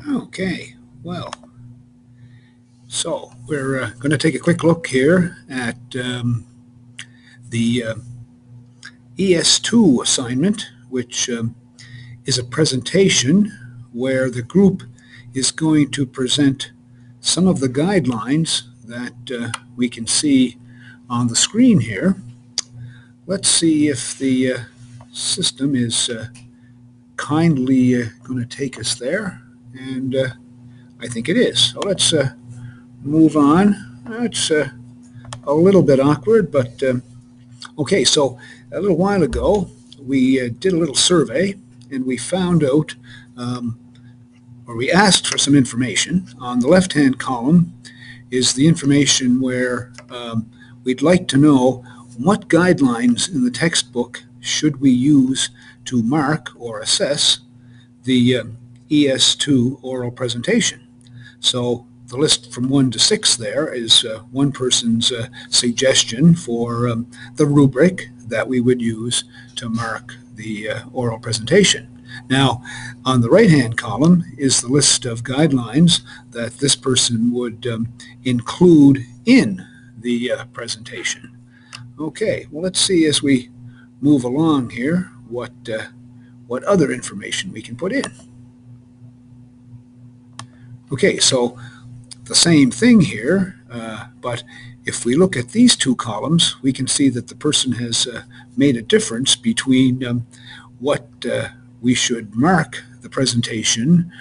Okay, well, so we're going to take a quick look here at the ES2 assignment, which is a presentation where the group is going to present some of the guidelines that we can see on the screen here. Let's see if the system is kindly going to take us there, and I think it is. So let's move on. It's a little bit awkward, but okay, so a little while ago we did a little survey and we found out, or we asked for some information. On the left-hand column is the information where we'd like to know what guidelines in the textbook should we use to mark or assess the ES2 oral presentation. So the list from 1 to 6 there is one person's suggestion for the rubric that we would use to mark the oral presentation. Now, on the right-hand column is the list of guidelines that this person would include in the presentation. Okay, well, let's see as we move along here what other information we can put in. Okay, so the same thing here, but if we look at these two columns, we can see that the person has made a difference between what we should mark the presentation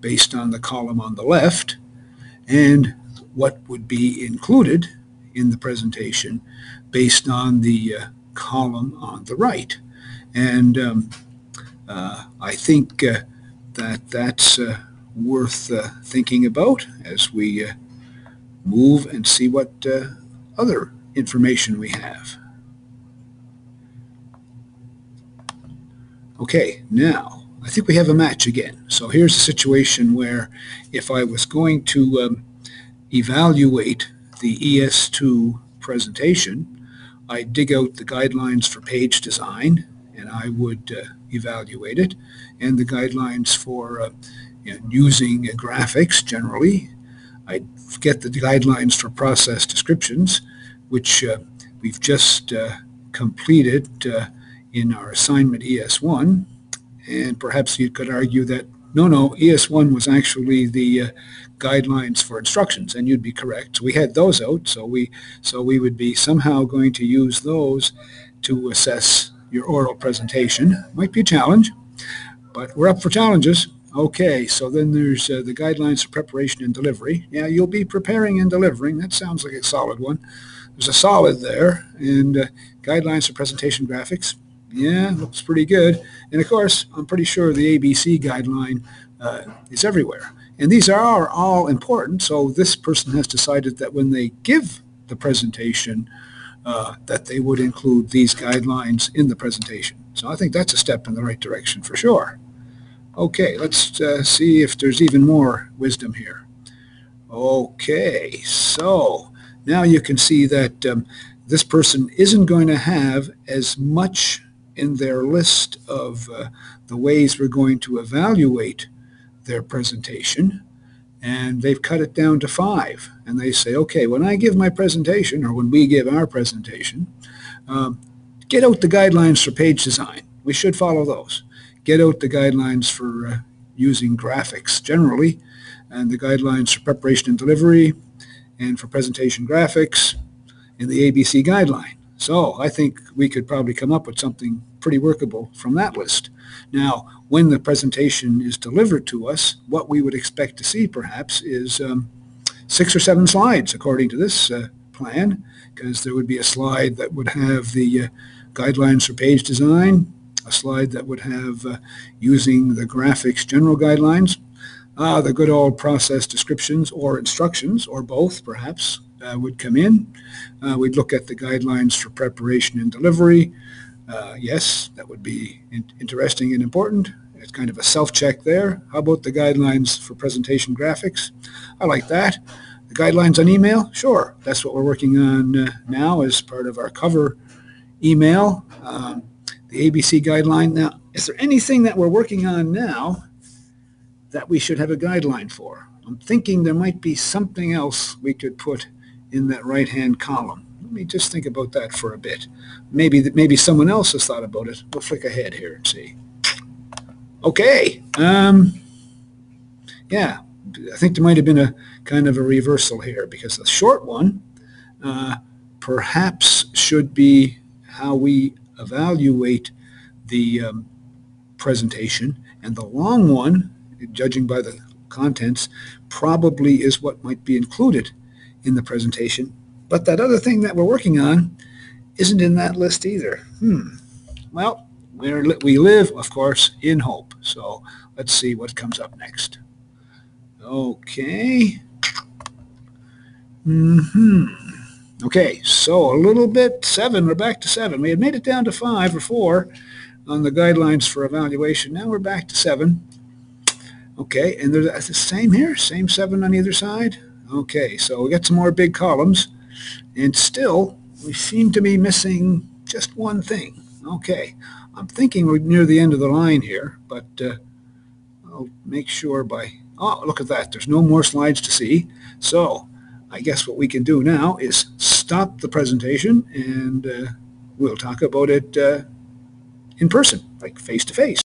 based on the column on the left and what would be included in the presentation based on the column on the right. And I think that's worth thinking about as we move and see what other information we have. Okay, now I think we have a match again. So here's a situation where if I was going to evaluate the ES2 presentation, I'd dig out the guidelines for page design and I would evaluate it, and the guidelines for using graphics generally. I'd get the guidelines for process descriptions, which we've just completed in our assignment ES1, and perhaps you could argue that no, ES1 was actually the guidelines for instructions, and you'd be correct. So we had those out, so we would be somehow going to use those to assess your oral presentation. Might be a challenge, but we're up for challenges. Okay, so then there's the guidelines for preparation and delivery. Yeah, you'll be preparing and delivering. That sounds like a solid one. There's a solid there, and guidelines for presentation graphics. Yeah, looks pretty good. And of course, I'm pretty sure the ABC guideline is everywhere. And these are all important, so this person has decided that when they give the presentation, that they would include these guidelines in the presentation. So I think that's a step in the right direction for sure. Okay, let's see if there's even more wisdom here. Okay, so now you can see that this person isn't going to have as much in their list of the ways we're going to evaluate their presentation, and they've cut it down to 5. And they say, okay, when I give my presentation, or when we give our presentation, get out the guidelines for page design. We should follow those. Get out the guidelines for using graphics generally, and the guidelines for preparation and delivery, and for presentation graphics, and the ABC guideline. So I think we could probably come up with something pretty workable from that list. Now, when the presentation is delivered to us, what we would expect to see perhaps is 6 or 7 slides according to this plan, because there would be a slide that would have the guidelines for page design, a slide that would have using the graphics general guidelines, the good old process descriptions or instructions, or both perhaps, would come in. We'd look at the guidelines for preparation and delivery. Yes, that would be interesting and important. It's kind of a self-check there. How about the guidelines for presentation graphics? I like that. The guidelines on email? Sure. That's what we're working on now as part of our cover email. The ABC guideline. Now, is there anything that we're working on now that we should have a guideline for. I'm thinking there might be something else we could put in that right-hand column. Let me just think about that for a bit. Maybe someone else has thought about it. We'll flick ahead here and see. Okay. Yeah, I think there might have been a kind of a reversal here, because the short one perhaps should be how we evaluate the presentation, and the long one, judging by the contents, probably is what might be included in the presentation. But that other thing that we're working on isn't in that list either. Well, we live, of course, in hope. So let's see what comes up next. Okay. Okay, so a little bit, 7, we're back to 7. We had made it down to 5 or 4 on the guidelines for evaluation. Now we're back to 7. Okay, and there's the same here, same 7 on either side. Okay, so we got some more big columns, and still we seem to be missing just one thing. Okay, I'm thinking we're near the end of the line here, but I'll make sure by, oh, look at that, there's no more slides to see. So I guess what we can do now is stop the presentation, and we'll talk about it in person, like face to face.